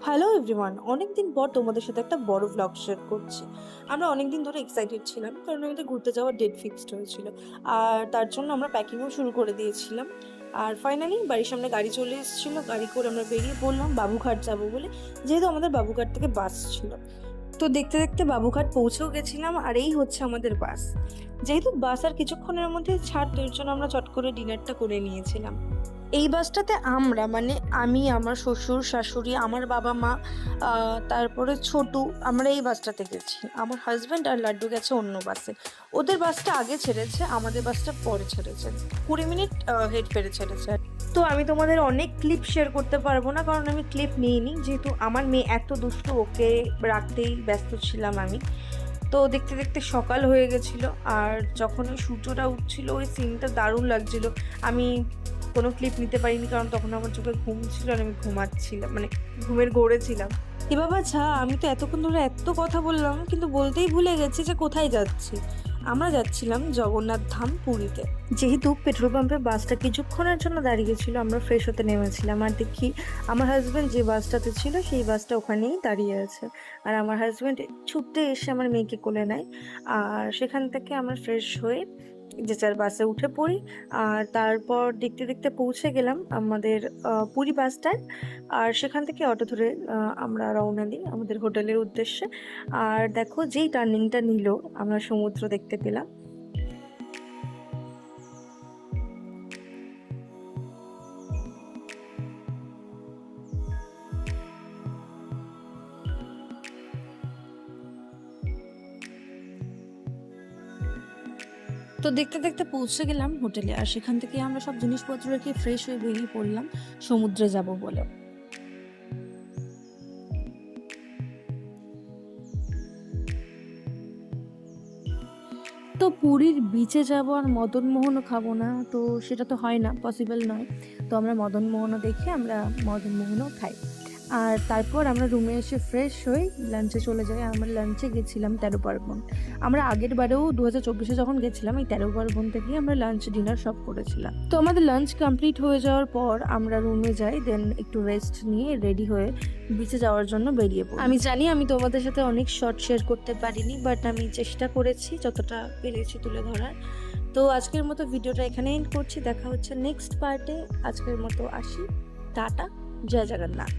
Hello everyone, অনেকদিন পর তোমাদের সাথে একটা বড় ভ্লগ শেয়ার করছি। আমরা অনেকদিন ধরে এক্সাইটেড ছিলাম, কারণ আমাদের ঘুরতে যাওয়ার ডেট ফিক্সড হয়েছিল। আর তার জন্য আমরা প্যাকিংও শুরু করে দিয়েছিলাম। আর ফাইনালি বাড়ির সামনে গাড়ি চলে এসেছিলো, গাড়ি করে আমরা বেরিয়ে পড়লাম বাবুঘাট যাবো বলে, যেহেতু আমাদের বাবুঘাট থেকে বাস ছিল। তো দেখতে দেখতে বাবুঘাট পৌঁছেও গেছিলাম, আর এই হচ্ছে আমাদের বাস। যেহেতু বাস আর কিছুক্ষণের মধ্যে ছাড়, এর জন্য আমরা চট করে ডিনারটা করে নিয়েছিলাম। এই বাসটাতে আমরা মানে আমি, আমার শ্বশুর শাশুড়ি, আমার বাবা মা, তারপরে ছোটু, আমরা এই বাসটাতে গেছি। আমার হাজব্যান্ড আর লাড্ডু গেছে অন্য বাসে। ওদের বাসটা আগে ছেড়েছে, আমাদের বাসটা পরে ছেড়েছে, 20 মিনিট হেড ফেরে ছেড়েছে। তো আমি তোমাদের অনেক ক্লিপ শেয়ার করতে পারবো না, কারণ আমি ক্লিপ নিইনি, যেহেতু আমার মেয়ে এত দুষ্টু, ওকে রাখতেই ব্যস্ত ছিলাম আমি। তো দেখতে দেখতে সকাল হয়ে গেছিলো, আর যখন ওই সূর্যটা উঠছিল ওই সিনটা দারুণ লাগছিল। আমি কোনো ক্লিপ নিতে পারিনি, কারণ তখন আমার চোখে ঘুম ছিল আর আমি ঘুমাচ্ছিলাম, মানে ঘুমের ঘোরে ছিলাম। এ বাবা ছা, আমি তো এতক্ষণ ধরে এত কথা বললাম, কিন্তু বলতেই ভুলে গেছি যে কোথায় যাচ্ছি। আমরা যাচ্ছিলাম জগন্নাথ ধাম পুরীতে। যেহেতু পেট্রোল পাম্পে বাসটা কিছুক্ষণের জন্য দাঁড়িয়েছিল, আমরা ফ্রেশ হতে নেমেছিলাম, আর দেখি আমার হাজব্যান্ড যে বাসটাতে ছিল সেই বাসটা ওখানেই দাঁড়িয়ে আছে। আর আমার হাজব্যান্ড ছুটতে এসে আমার মেয়েকে কোলে নেয়, আর সেখান থেকে আমরা ফ্রেশ হয়ে যে যার বাসে উঠে পড়ি। আর তারপর দেখতে দেখতে পৌঁছে গেলাম আমাদের পুরী বাস স্ট্যান্ড। আর সেখান থেকে অটো ধরে আমরা রওনা দিই আমাদের হোটেলের উদ্দেশ্যে। আর দেখো, যেই টার্নিংটা নিল আমরা সমুদ্র দেখতে পেলাম। তো দেখতে দেখতে পৌঁছে গেলাম হোটেলে, আর সেখান থেকে আমরা সব জিনিসপত্র রেখে ফ্রেশ হয়ে বেরিয়ে পড়লাম সমুদ্রে যাব বলে। তো পুরীর বিচে যাবো আর মদনমোহনও খাবো না, তো সেটা তো হয় না, পসিবল নয়। তো আমরা মদনমোহনও দেখে আমরা মদনমোহনও খাই। আর তারপর আমরা রুমে এসে ফ্রেশ হয়ে লাঞ্চে চলে যাই। আমরা লাঞ্চে গেছিলাম 13 পার্বণ। আমরা আগের বারেও 2024-এ যখন গেছিলাম, এই 13 পার্বণ থেকেই আমরা লাঞ্চ ডিনার সব করেছিলাম। তো আমাদের লাঞ্চ কমপ্লিট হয়ে যাওয়ার পর আমরা রুমে যাই, দেন একটু রেস্ট নিয়ে রেডি হয়ে বিচে যাওয়ার জন্য বেরিয়ে পড়ি। আমি জানি আমি তোমাদের সাথে অনেক শর্ট শেয়ার করতে পারিনি, বাট আমি চেষ্টা করেছি যতটা পেরেছি তুলে ধরার। তো আজকের মতো ভিডিওটা এখানে এন্ড করছি, দেখা হচ্ছে নেক্সট পার্টে। আজকের মতো আসি, টাটা, জয় জগন্নাথ।